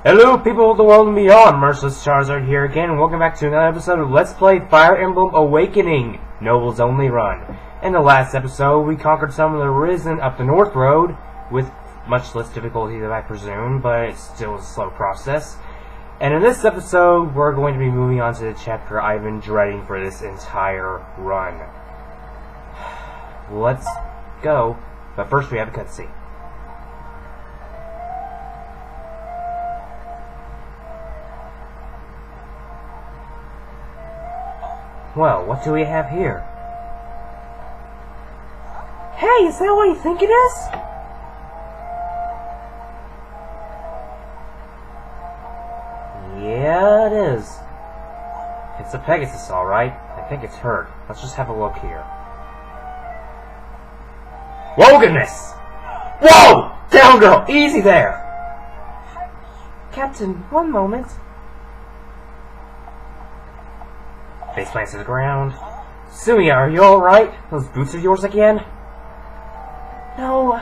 Hello people of the world and beyond, Merciless Charizard here again, and welcome back to another episode of Let's Play Fire Emblem Awakening, Noble's Only Run. In the last episode, we conquered some of the Risen up the North Road, with much less difficulty than I presume, but it's still a slow process. And in this episode, we're going to be moving on to the chapter I've been dreading for this entire run. Let's go, but first we have a cutscene. Well, what do we have here? Hey, is that what you think it is? Yeah, it is. It's a Pegasus, alright. I think it's hurt. Let's just have a look here. Whoa, goodness! Whoa! Down, girl! Easy there! Captain, one moment. Face plants to the ground. Sumia, are you alright? Those boots of yours again? No,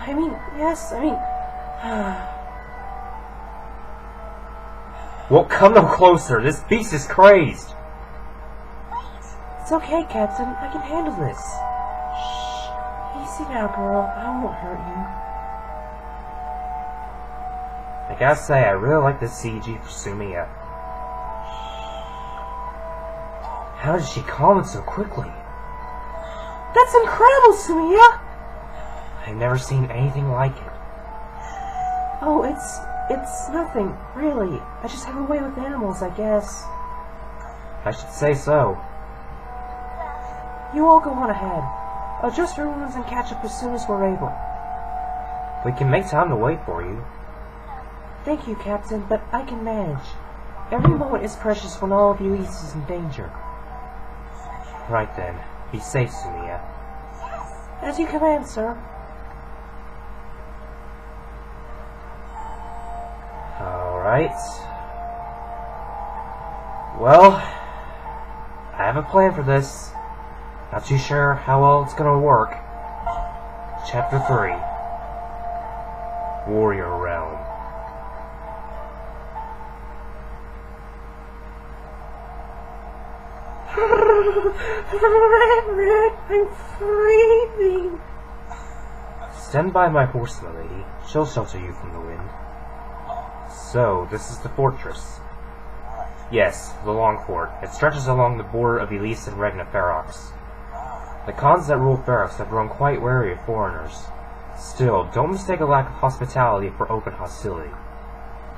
yes, Well, come no closer. This beast is crazed. It's okay, Captain. I can handle this. Shh. Easy now, girl. I won't hurt you. I gotta say, I really like this CG for Sumia. How did she calm it so quickly? That's incredible, Sumia! I've never seen anything like it. Oh, it's nothing, really. I just have a way with animals, I guess. I should say so. You all go on ahead. I'll adjust your wounds and catch up as soon as we're able. We can make time to wait for you. Thank you, Captain, but I can manage. Every moment is precious when all of Gaius is in danger. Right then. Be safe, Sumia. As you command, sir. Alright. Well, I have a plan for this. Not too sure how well it's gonna work. Chapter 3. Warrior Realm. I'm freezing. Stand by my horse, my lady. She'll shelter you from the wind. So, this is the fortress. Yes, the Longfort. It stretches along the border of Elise and Regna Ferox. The Khans that rule Ferox have grown quite wary of foreigners. Still, don't mistake a lack of hospitality for open hostility.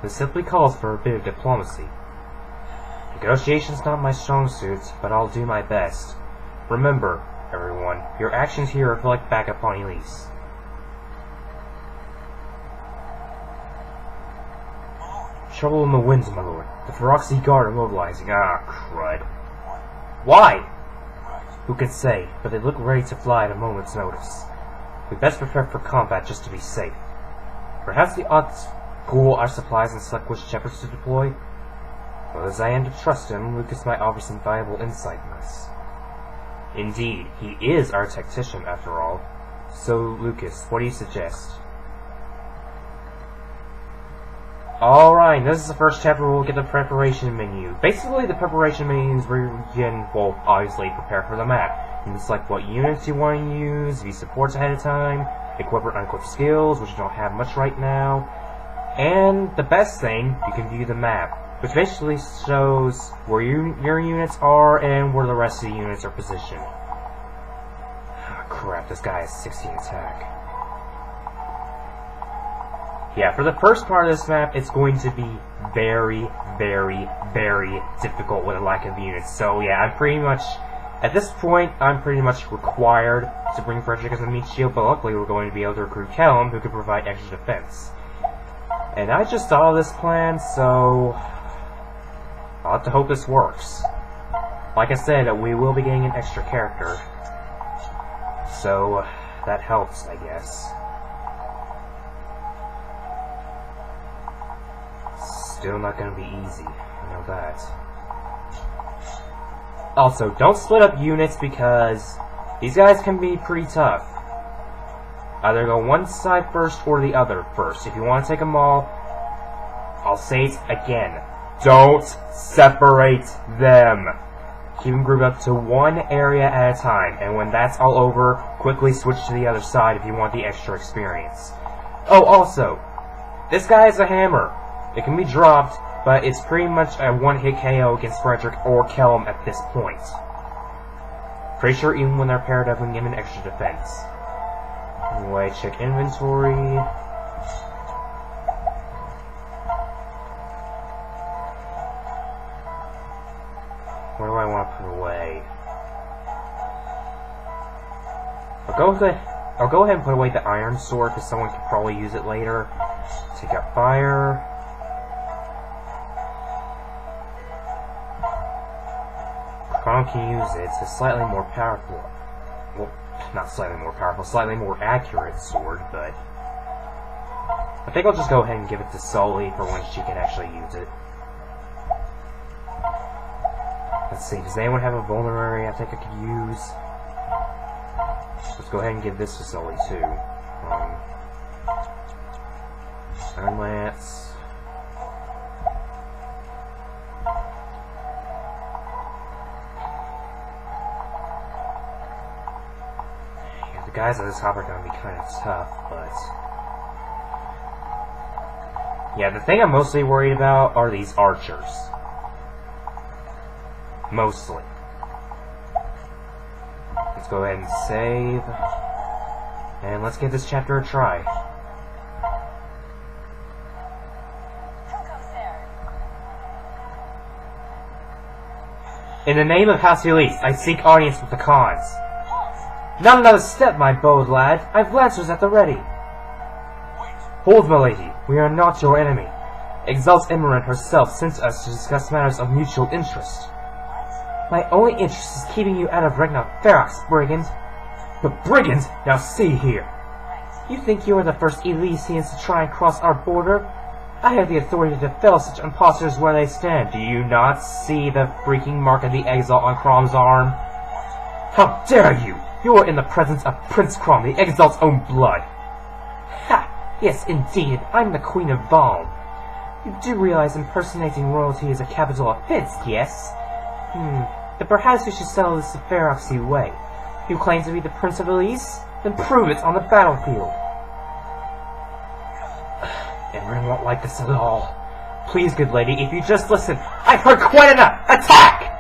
This simply calls for a bit of diplomacy. Negotiation's not my strong suit, but I'll do my best. Remember, everyone, your actions here reflect back upon Elise. Trouble in the winds, my lord. The Feroxy Guard are mobilizing. Ah, crud. Why? Who can say, but they look ready to fly at a moment's notice. We best prepare for combat just to be safe. Perhaps the odds pool our supplies and select which shepherds to deploy? Well, as I am to trust him, Lucas might offer some valuable insight in this. Indeed, he is our tactician, after all. So, Lucas, what do you suggest? Alright, this is the first chapter where we'll get the preparation menu. Basically, the preparation menu is where you can, well, obviously prepare for the map. You can select what units you want to use, view supports ahead of time, equip or unequip skills, which you don't have much right now. And the best thing, you can view the map, which basically shows where your units are and where the rest of the units are positioned. Oh, crap, this guy has 16 attack. Yeah, for the first part of this map, it's going to be very, very, very difficult with a lack of units. So yeah, at this point, I'm pretty much required to bring Frederick as a meat shield, but luckily we're going to be able to recruit Kellam, who can provide extra defense. And I just thought of this plan, so I'll have to hope this works. Like I said, we will be getting an extra character, so that helps, I guess. Still not gonna be easy, I know that. Also, don't split up units because these guys can be pretty tough. Either go one side first or the other first. If you want to take them all, I'll say it again. Don't separate them. Keep them grouped up to one area at a time, and when that's all over, quickly switch to the other side if you want the extra experience. Oh, also, this guy has a hammer. It can be dropped, but it's pretty much a one-hit KO against Frederick or Kellam at this point. Pretty sure even when they're paired up, we can give an extra defense. Anyway, check inventory. What do I want to put away? I'll go ahead and put away the iron sword because someone could probably use it later. Take out fire. Kron can use it. It's a slightly more powerful. Well, not slightly more powerful, slightly more accurate sword, but I think I'll just go ahead and give it to Sully for when she can actually use it. Let's see, does anyone have a vulnerary I think I could use? Let's go ahead and give this to Sully too. Iron Lance. Yeah, the guys at this top are going to be kind of tough, but yeah, the thing I'm mostly worried about are these archers. Mostly. Let's go ahead and save. And let's give this chapter a try. In the name of House Elise, I seek audience with the Khans. Not another step, my bold lad. I've lancers at the ready. Hold, milady. We are not your enemy. Exalt Emmeryn herself sent us to discuss matters of mutual interest. My only interest is keeping you out of Ragnar Ferox, brigand. But brigand? Now see here. You think you are the first Elysians to try and cross our border? I have the authority to fell such impostors where they stand. Do you not see the freaking mark of the exalt on Crom's arm? How dare you! You are in the presence of Prince Crom, the exalt's own blood. Ha! Yes, indeed, I'm the Queen of Valm. You do realize impersonating royalty is a capital offense, yes? But perhaps we should settle this the Feroxy way. You claim to be the Prince of Elise? Then prove it on the battlefield. Emmeryn won't like this at all. Please, good lady, if you just listen. I've heard quite enough! Attack!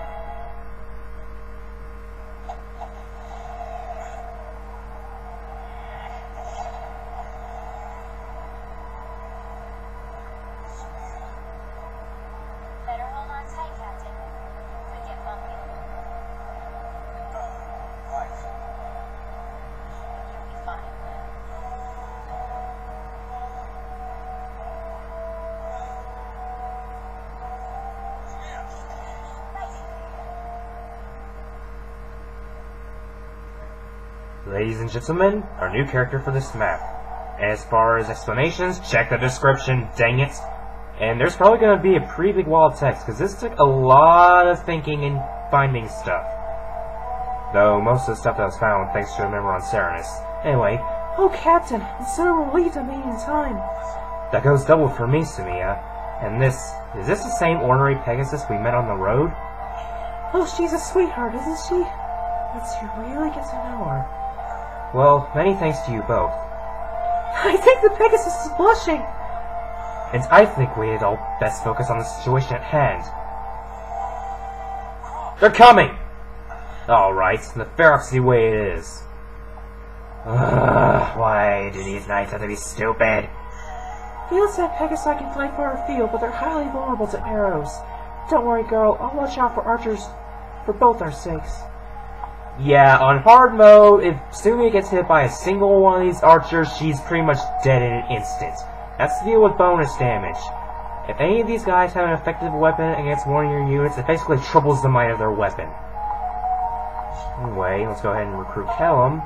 Ladies and gentlemen, our new character for this map. As far as explanations, check the description, dang it. And there's probably going to be a pretty big wall of text, because this took a lot of thinking and finding stuff. Though most of the stuff that was found thanks to a member on Serenes. Anyway, oh Captain, I'm so relieved I made it in time. That goes double for me, Sumia. And is this the same ornery Pegasus we met on the road? Oh, she's a sweetheart, isn't she? Let's really get to know her. Well, many thanks to you both. I think the Pegasus is blushing! And I think we had all best focus on the situation at hand. They're coming! Alright, the Feroxy way it is. Why do these knights have to be stupid? Field said Pegasi can fly far afield, but they're highly vulnerable to arrows. Don't worry, girl, I'll watch out for archers for both our sakes. Yeah, on hard mode, if Sumia gets hit by a single one of these archers, she's pretty much dead in an instant. That's the deal with bonus damage. If any of these guys have an effective weapon against one of your units, it basically triples the might of their weapon. Anyway, let's go ahead and recruit Kellam.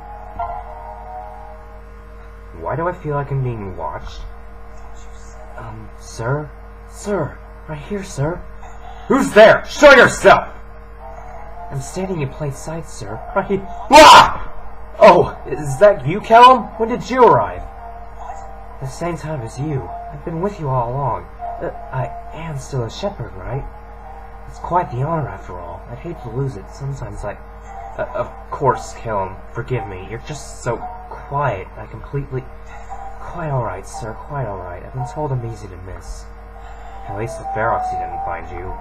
Why do I feel like I'm being watched? Sir? Sir, right here, sir. Who's there? Show yourself! I'm standing in plain sight, sir. Right. Ah! Oh, is that you, Kellam? When did you arrive? At the same time as you. I've been with you all along. I am still a shepherd, right? It's quite the honor, after all. I'd hate to lose it. Sometimes I... of course, Kellam. Forgive me. You're just so quiet. I completely... Quite alright, sir. Quite alright. I've been told I'm easy to miss. At least the Feroxy didn't find you.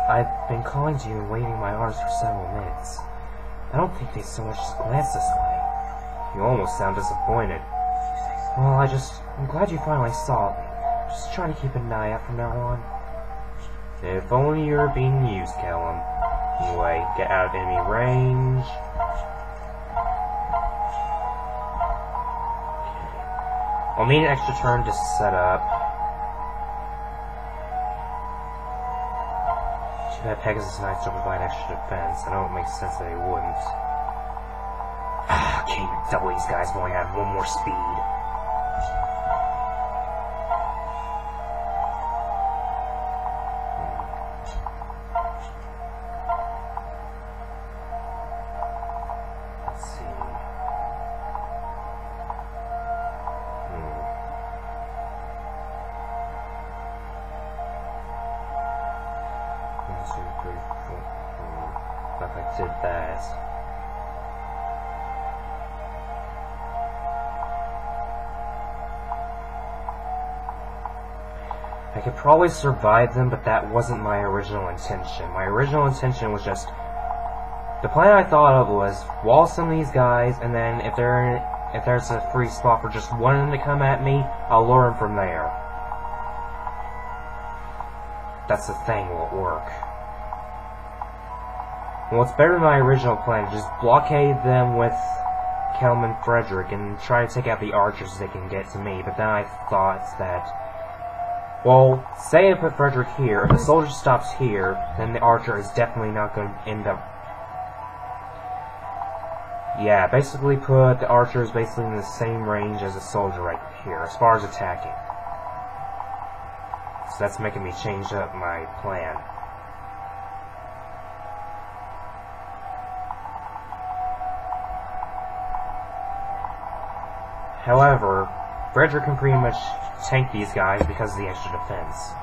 I've been calling to you and waving my arms for several minutes. I don't think they so much as glanced this way. You almost sound disappointed. Well, I'm glad you finally saw me. Just trying to keep an eye out from now on. If only you were being used, Kellam. Anyway, get out of enemy range. I'll need an extra turn to set up. Too bad Pegasus Knights don't provide extra defense. I know it makes sense that they wouldn't. Can't even double these guys when I have one more speed. Let's see. If I did that. I could probably survive them, but that wasn't my original intention. My original intention was just... The plan I thought of was wall some of these guys, and then if there's a free spot for just one of them to come at me, I'll lure them from there. That's the thing, will it work? Well, it's better than my original plan. Just blockade them with Kellam and Frederick and try to take out the archers so they can get to me. But then I thought that, well, say I put Frederick here. If the soldier stops here, then the archer is definitely not going to end up... Yeah, basically put the archers basically in the same range as the soldier right here, as far as attacking. So that's making me change up my plan. However, Frederick can pretty much tank these guys because of the extra defense.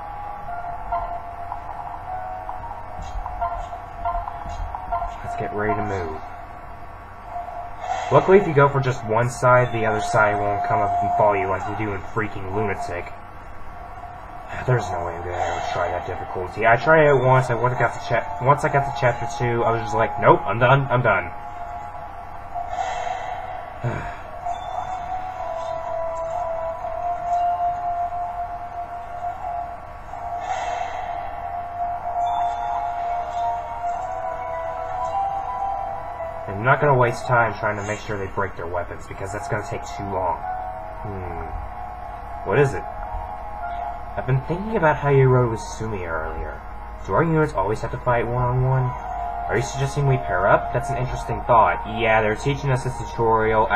Let's get ready to move. Luckily, if you go for just one side, the other side won't come up and follow you like you do in freaking Lunatic. There's no way I'm gonna ever try that difficulty. I tried it once, and once I got to chapter 2, I was just like, nope, I'm done, I'm done. I'm not gonna waste time trying to make sure they break their weapons, because that's gonna take too long. What is it? I've been thinking about how you rode with Sumia earlier. Do our units always have to fight one-on-one? Are you suggesting we pair up? That's an interesting thought. Yeah, they're teaching us this tutorial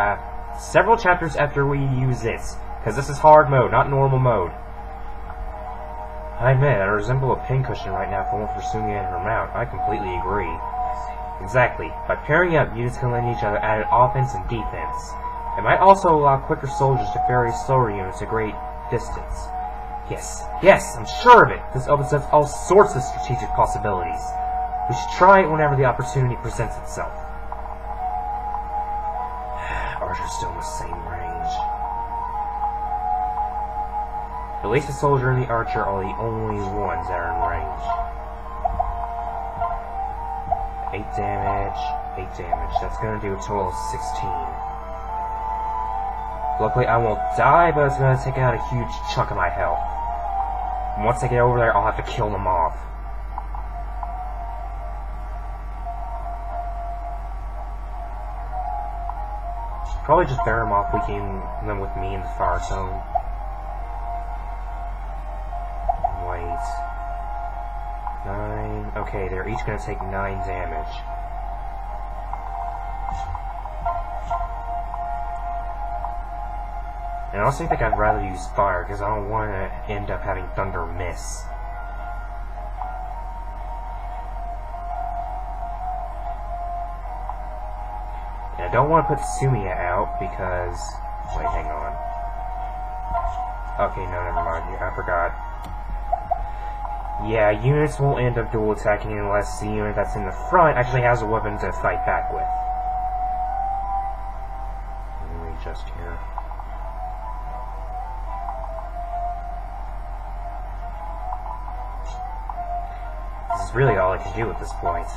several chapters after we use it, because this is hard mode, not normal mode. I admit, I resemble a pincushion right now if it weren't for Sumia and her mount. I completely agree. Exactly. By pairing up, units can lend each other added offense and defense. It might also allow quicker soldiers to ferry slower units a great distance. Yes, I'm sure of it. This opens up all sorts of strategic possibilities. We should try it whenever the opportunity presents itself. Archer's still in the same range. At least the soldier and the archer are the only ones that are in range. 8 damage, 8 damage. That's gonna do a total of 16. Luckily I won't die, but it's gonna take out a huge chunk of my health. And once I get over there, I'll have to kill them off. Probably just bear them off, weakening them with me in the fire zone. Wait. 9. Okay, they're each gonna take 9 damage. And I also think I'd rather use fire, because I don't want to end up having thunder miss. And I don't want to put Sumia out, because... Wait, hang on. Okay, no, never mind. Yeah, I forgot. Yeah, units won't end up dual attacking unless the unit that's in the front actually has a weapon to fight back with. Let me adjust here. This is really all I can do at this point.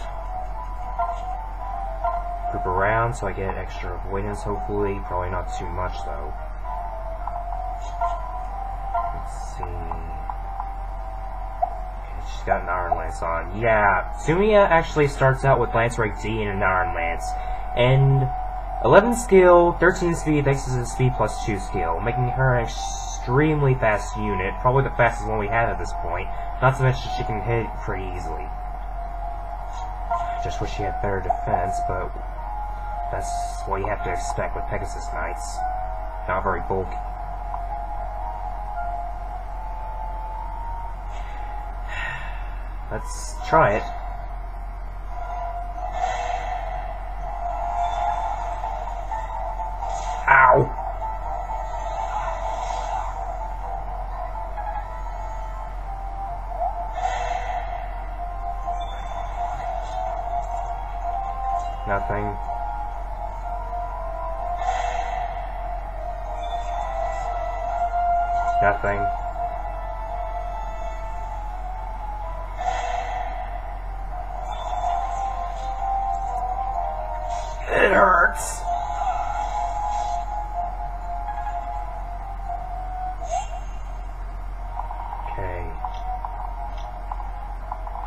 Group around so I get extra avoidance, hopefully. Probably not too much, though. Let's see. Okay, she's got an Iron Lance on. Yeah, Sumia actually starts out with Lance Rank D and an Iron Lance. And 11 skill, 13 speed thanks to the speed plus 2 skill, making her an extremely fast unit. Probably the fastest one we have at this point. Not to mention she can hit pretty easily. Just wish she had better defense, but that's what you have to expect with Pegasus Knights. Not very bulky. Let's try it. Ow! Nothing. Nothing. It hurts. Okay.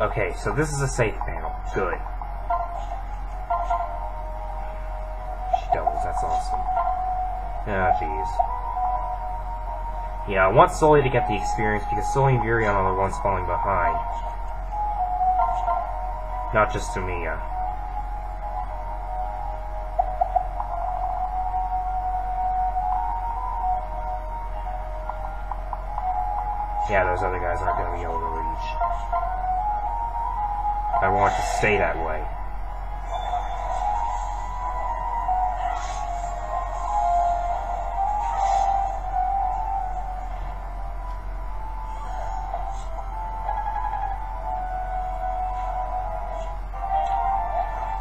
Okay, so this is a safe panel. Good. She doubles, that's awesome. Oh, jeez. Yeah, I want Sully to get the experience because Sully and Virion are the ones falling behind. Not just Sumia. Yeah, those other guys aren't going to be able to reach. I want it to stay that way.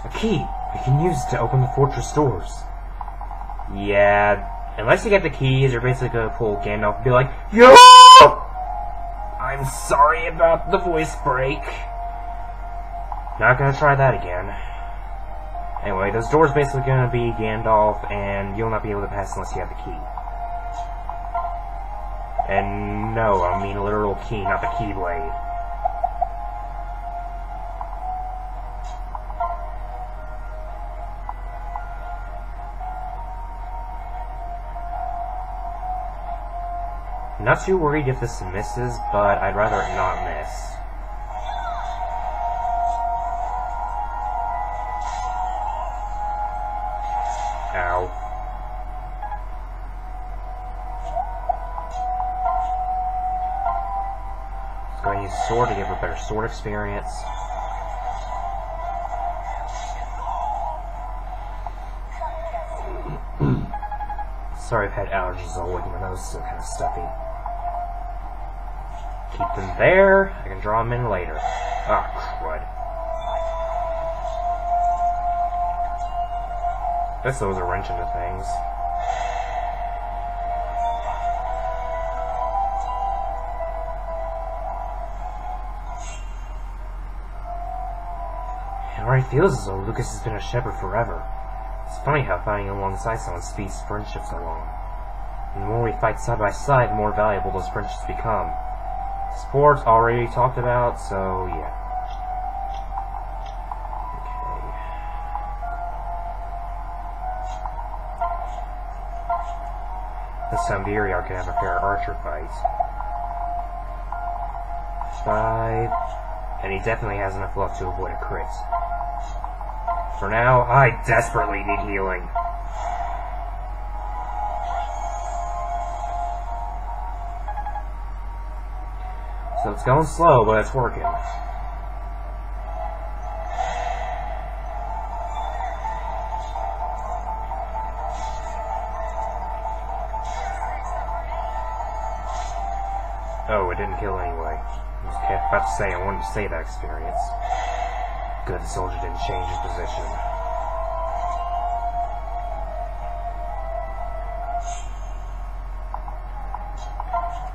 A key! We can use it to open the fortress doors. Yeah, unless you get the keys, you're basically going to pull Gandalf and be like, yo! I'm sorry about the voice break. Not gonna try that again. Anyway, those doors basically gonna be Gandalf, and you'll not be able to pass unless you have the key. And no, I mean a literal key, not the keyblade. Not too worried if this misses, but I'd rather it not miss. Ow. Just going to use a sword to give her better sword experience. Sorry, I've had allergies all week. My nose is still kind of stuffy. Keep them there. I can draw them in later. Ah, crud. This throws a wrench into things. It already feels as though Lucas has been a shepherd forever. It's funny how fighting alongside someone speeds friendships along. And the more we fight side by side, the more valuable those friendships become. Sports already talked about, so yeah. Okay. This time Virion can have a fair archer fight. 5. And he definitely has enough luck to avoid a crit. For now, I desperately need healing. So it's going slow, but it's working. Oh, it didn't kill anyway. I was about to say, I wanted to save that experience. Good, the soldier didn't change his position.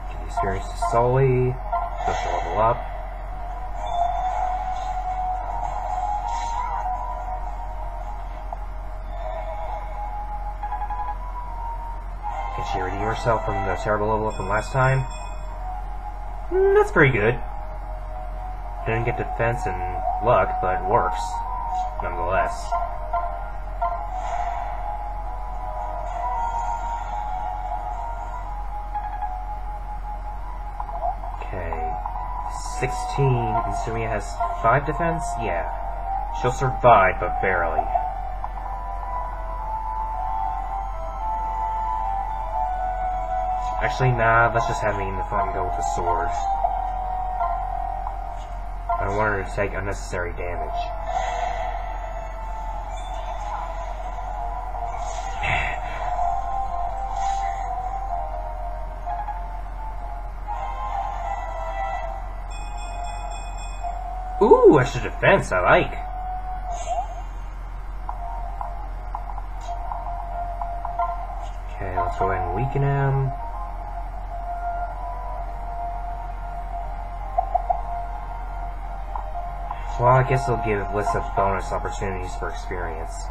Give the experience to Sully. Just to level up. Can she redeem herself from the terrible level up from last time? That's pretty good. Didn't get defense and luck, but it works, nonetheless. Okay. 16, and Sumia has 5 defense? Yeah. She'll survive, but barely. Actually, nah, let's just have me in the front and go with the sword. I don't want her to take unnecessary damage. Ooh, extra defense, I like. Okay, let's go ahead and weaken him. Well, I guess they'll give Lissa bonus opportunities for experience.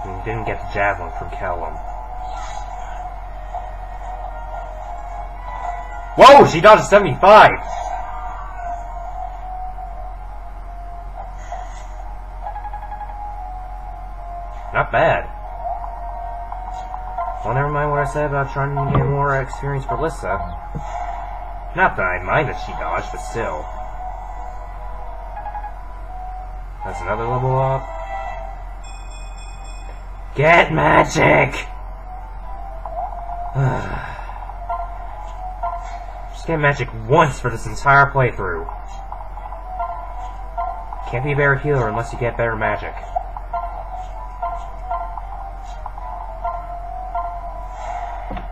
And didn't get the javelin from Kellam. Whoa! She dodged 75! Not bad. Well, never mind what I said about trying to get more experience for Lissa. Not that I mind that she dodged, but still. That's another level up. Get magic! Just get magic once for this entire playthrough. Can't be a better healer unless you get better magic.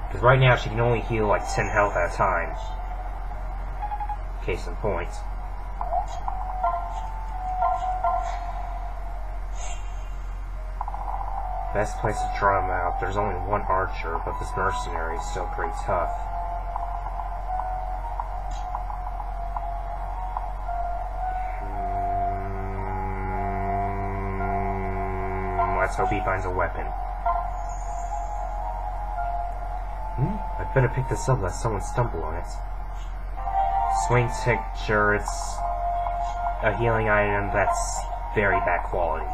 Because right now she can only heal like 10 health at a time. Case in point. Best place to try them out. There's only one archer, but this mercenary is still pretty tough. Let's hope he finds a weapon. I'd better pick this up lest someone stumble on it. Swing tincture, it's a healing item that's very bad quality.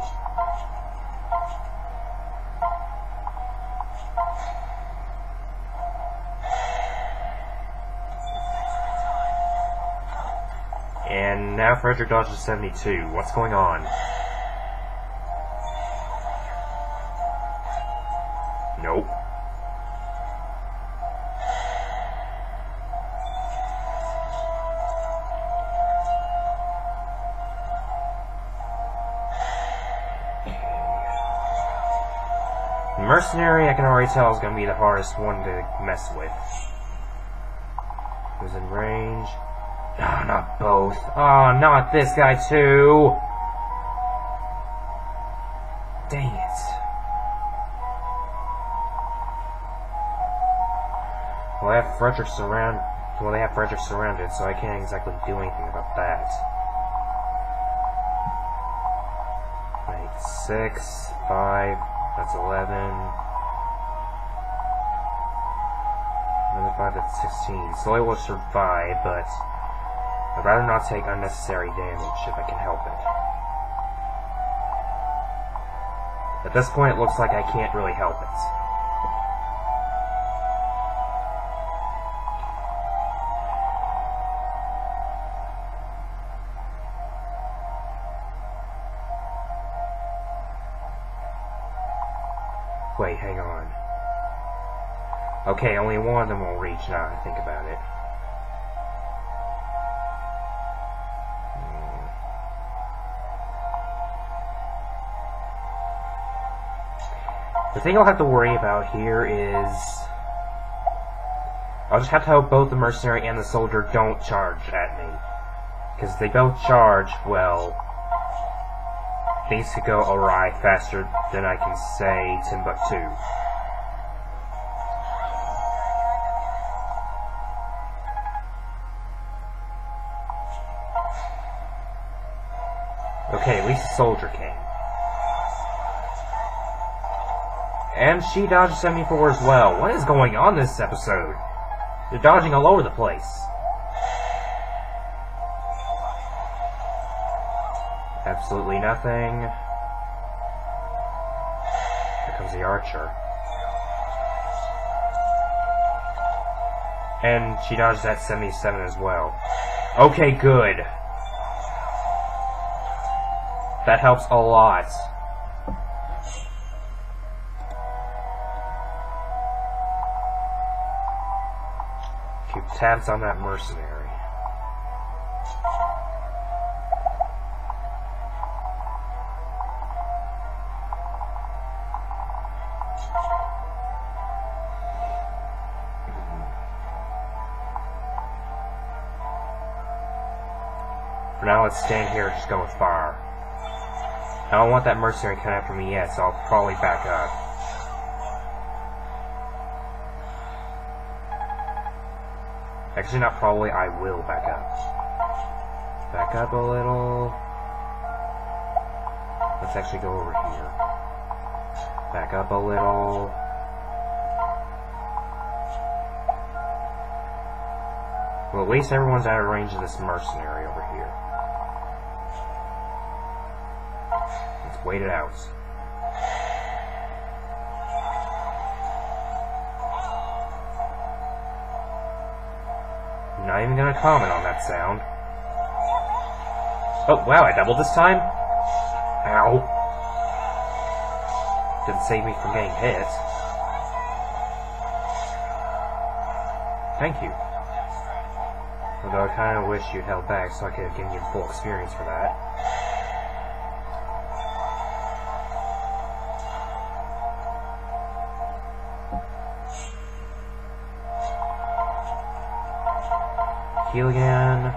And now Frederick dodges 72. What's going on? Nope. The mercenary, I can already tell, is going to be the hardest one to mess with. Who's in range? Ah, not both. Ah, not this guy too. Dang it. Well, they have Frederick surrounded, so I can't exactly do anything about that. 6, 5, that's 11. Another 5, that's 16. So I will survive, but I'd rather not take unnecessary damage if I can help it. At this point, it looks like I can't really help it. Wait, hang on. Okay, only one of them will reach now I think about it. The thing I'll have to worry about here is... I'll just have to hope both the mercenary and the soldier don't charge at me. Because if they both charge, well... things could go awry faster than I can say Timbuktu. Okay, at least the soldier came. And she dodged 74 as well. What is going on this episode? They're dodging all over the place. Absolutely nothing. Here comes the archer. And she dodged that 77 as well. Okay, good. That helps a lot. Keep tabs on that mercenary. For now, let's stand here and just go with fire. I don't want that mercenary coming after me yet, so I'll probably back up. Actually, not probably, I will back up. Back up a little. Let's actually go over here. Back up a little. Well, at least everyone's out of range of this mercenary over here. Let's wait it out. I'm not even gonna comment on that sound. Oh, wow, I doubled this time? Ow. Didn't save me from getting hit. Thank you. Although I kind of wish you'd held back so I could have given you full experience for that. Heal again.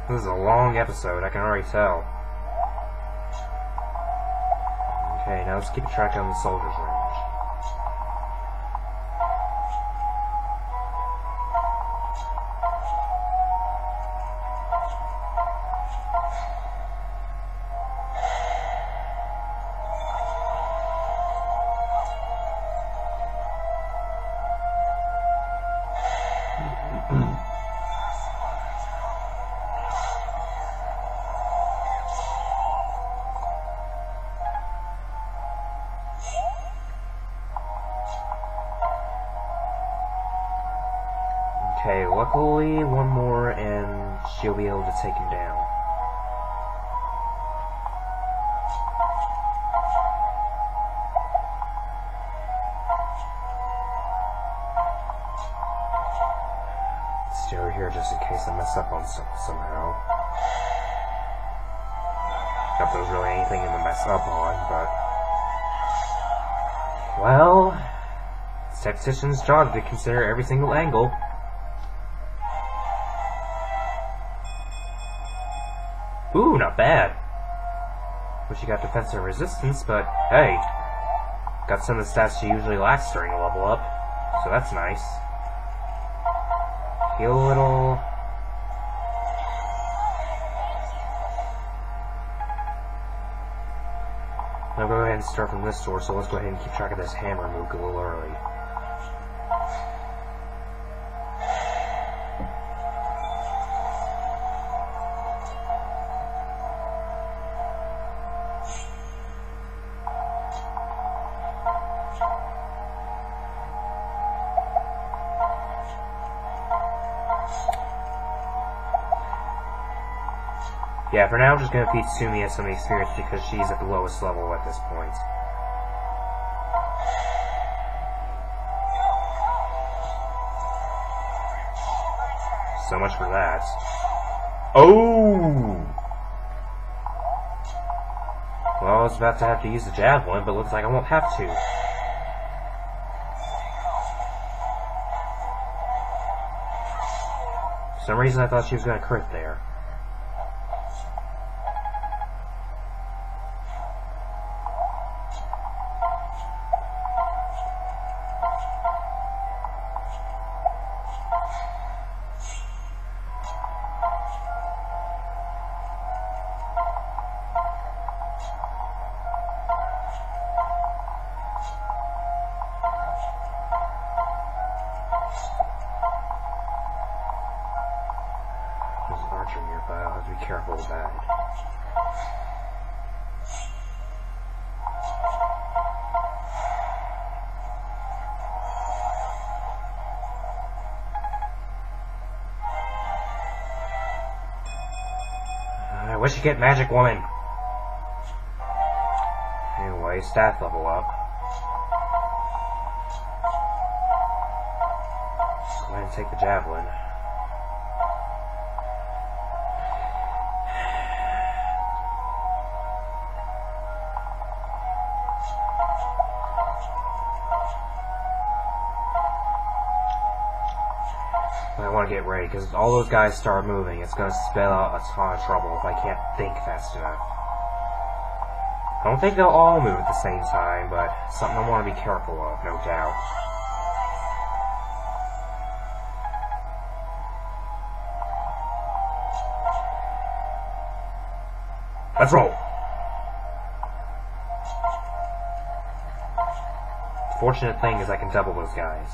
This is a long episode, I can already tell. Okay, now let's keep track on the soldier's range. Okay, luckily one more and she'll be able to take him down. Stay over here just in case I mess up on somehow. Not that there's really anything to mess up on, but... well... it's a tactician's job to consider every single angle. Ooh, not bad. Wish you got defensive resistance, but hey. Got some of the stats she usually lacks during a level up, so that's nice. Heal a little. Now go ahead and start from this door, so let's go ahead and keep track of this hammer move a little early. Yeah, for now I'm just going to feed Sumia some experience because she's at the lowest level at this point. So much for that. Oh! Well, I was about to have to use the javelin, but looks like I won't have to. For some reason I thought she was going to crit there. Nearby, I'll have to be careful with that. I wish you get Magic Woman. Anyway, staff level up. Go ahead and take the javelin. I want to get ready, because if all those guys start moving, it's going to spell out a ton of trouble if I can't think fast enough. I don't think they'll all move at the same time, but something I want to be careful of, no doubt. Let's roll! The fortunate thing is I can double those guys.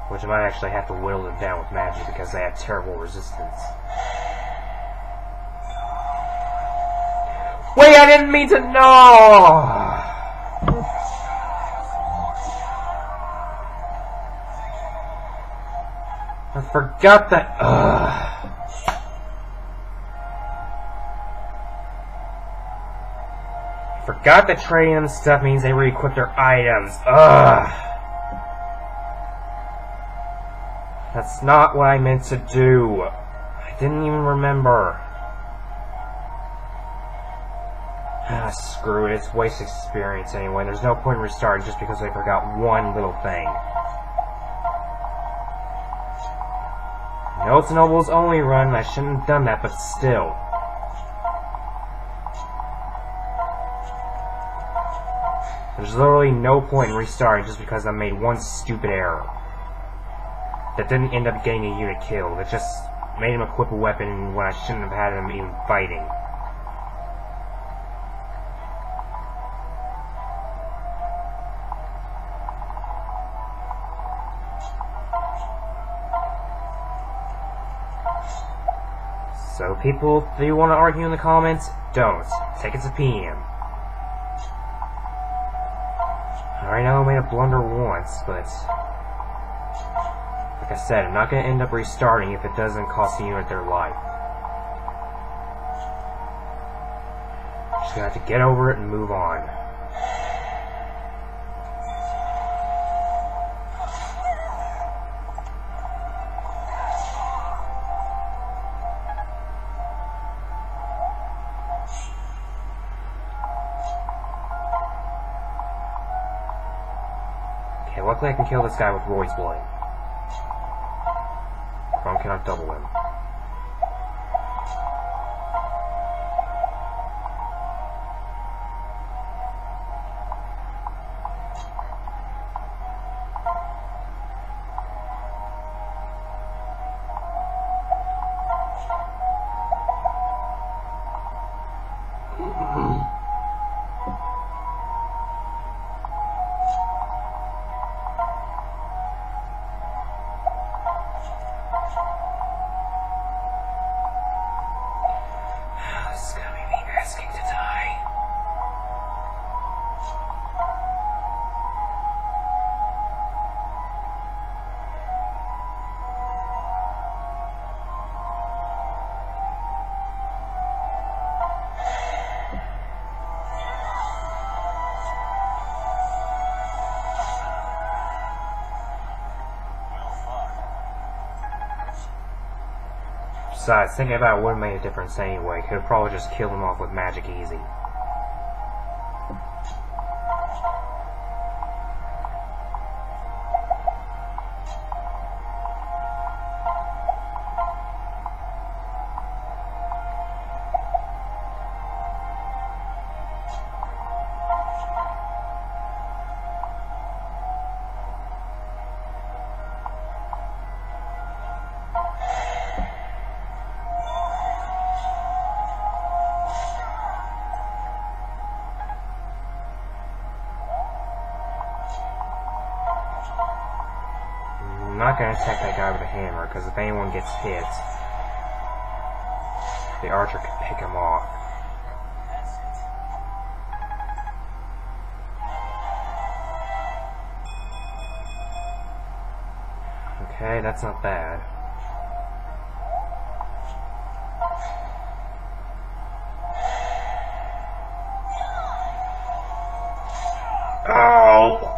Which I might actually have to whittle them down with magic because they have terrible resistance. Wait, I didn't mean to know! I forgot that. I forgot that trading them stuff means they re-equip their items. That's not what I meant to do. I didn't even remember. Screw it, it's waste experience anyway. There's no point in restarting just because I forgot one little thing. No, it's a Nobles only run, I shouldn't have done that, but still. There's literally no point in restarting just because I made one stupid error. That didn't end up getting a unit killed. It just made him equip a weapon when I shouldn't have had him even fighting. So people, if you want to argue in the comments, don't. Take it to PM. I know I made a blunder once, but like I said, I'm not going to end up restarting if it doesn't cost the unit their life. Just going to have to get over it and move on. Okay, luckily I can kill this guy with Roy's Blood. I cannot double him. Besides, thinking about it wouldn't make a difference anyway. Could have probably just killed him off with magic easy. I'm not going to attack that guy with a hammer, because if anyone gets hit, the archer could pick him off. Okay, that's not bad. Ow!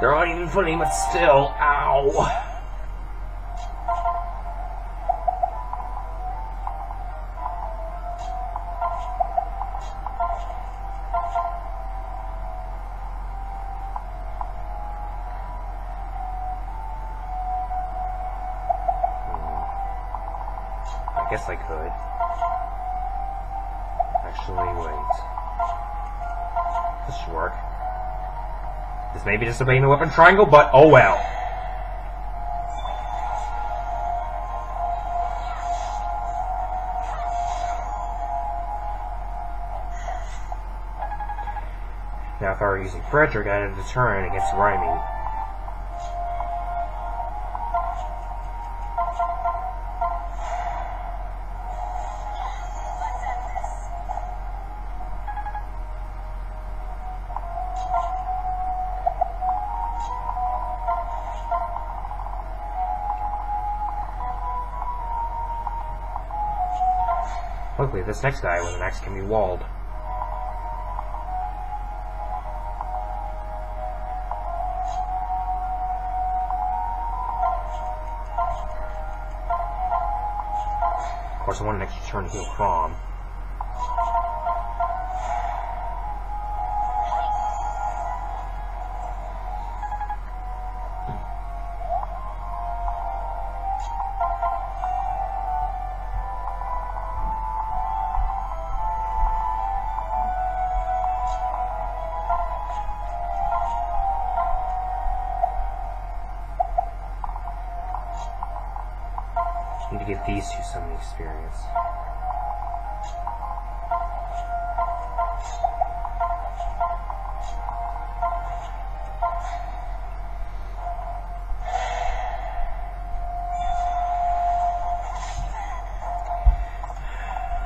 They're not even funny, but still, ow! I guess I could. Actually, wait. This should work. This may be disobeying the weapon triangle, but oh well. Now if I were using Frederick, I'd have a deterrent against rhyming. Luckily, this next guy with an axe can be walled. Of course, I want an extra turn to heal Crom. Need to give these two some experience.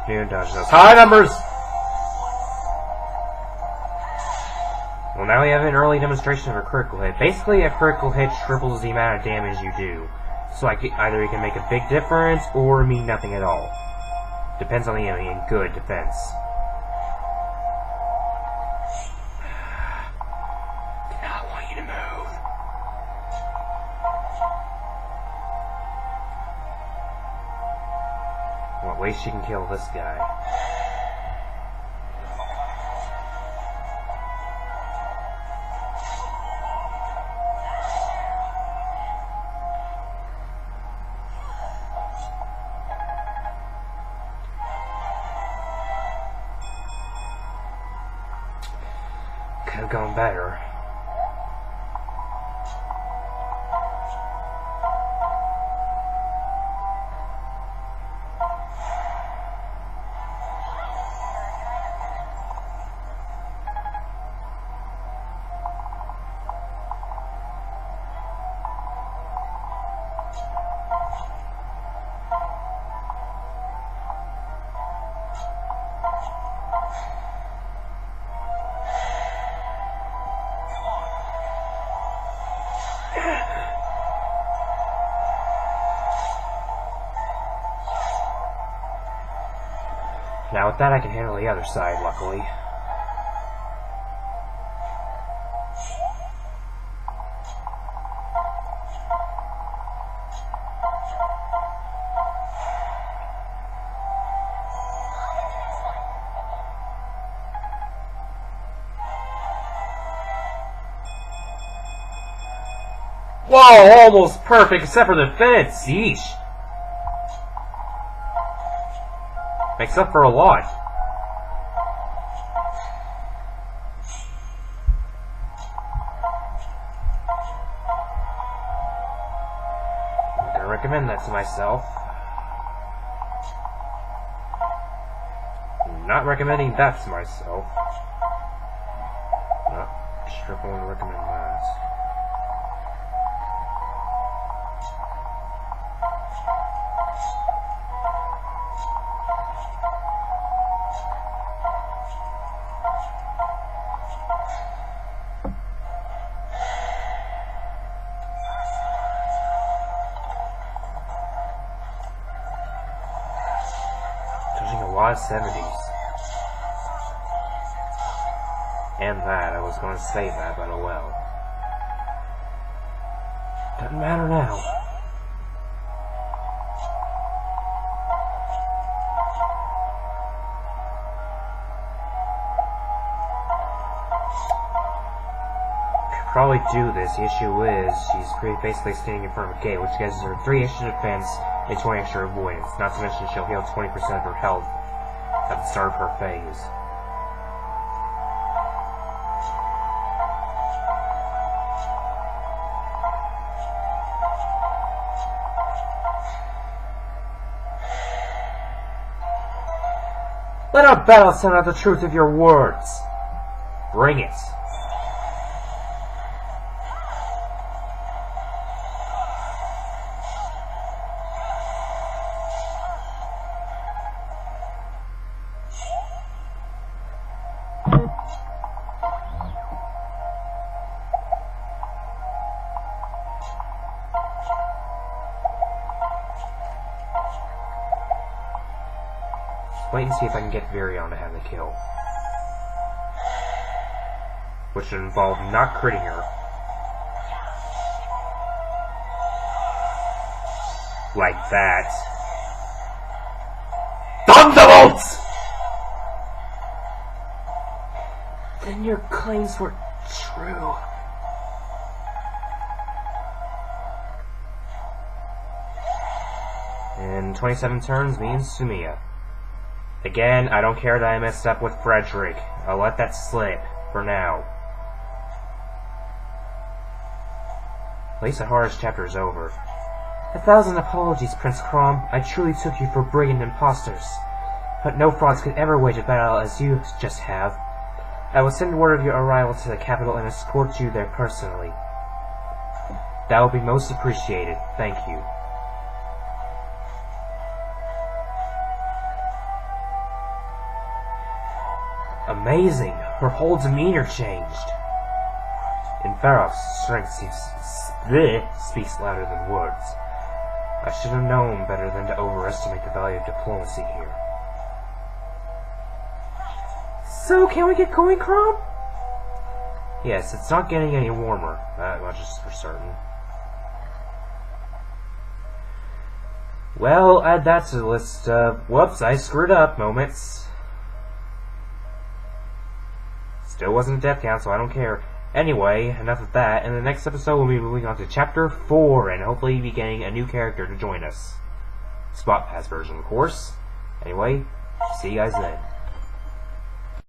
New dodge those high numbers! Well, now we have an early demonstration of a critical hit. Basically, a critical hit triples the amount of damage you do. So either you can make a big difference or mean nothing at all. Depends on the enemy and good defense. Do not want you to move. What ways she can kill this guy? Could have gone better. Now with that I can handle the other side, luckily. Whoa, almost perfect except for the fence. Yeesh. Makes up for a lot. I'm gonna recommend that to myself. I'm not recommending that to myself. Not sure if I want to recommend that. A lot of 70s. And that, I was going to say that, but oh well. Doesn't matter now. Could probably do this. The issue is, she's basically standing in front of a gate, which gives her 3 extra defense and 20 extra avoidance. Not to mention she'll heal 20% of her health at the start of her phase. Let our battle send out the truth of your words. Bring it. Wait and see if I can get Virion to have the kill. Which would involve not critting her. Like that. Thunderbolts! Then your claims were true. And 27 turns means Sumia. Again, I don't care that I messed up with Frederick. I'll let that slip, for now. At least the hardest chapter is over. 1,000 apologies, Prince Crom. I truly took you for brigand imposters. But no frauds could ever wage a battle as you just have. I will send word of your arrival to the capital and escort you there personally. That will be most appreciated. Thank you. Amazing! Her whole demeanor changed. In Ferox's strength speaks louder than words. I should have known better than to overestimate the value of diplomacy here. So, can we get going, Crom? Yes, it's not getting any warmer. That much is for certain. Well, add that to the list of, whoops, I screwed up moments. Still wasn't a death count, so I don't care. Anyway, enough of that. In the next episode, we'll be moving on to Chapter 4, and hopefully be getting a new character to join us. Spot Pass version, of course. Anyway, see you guys then.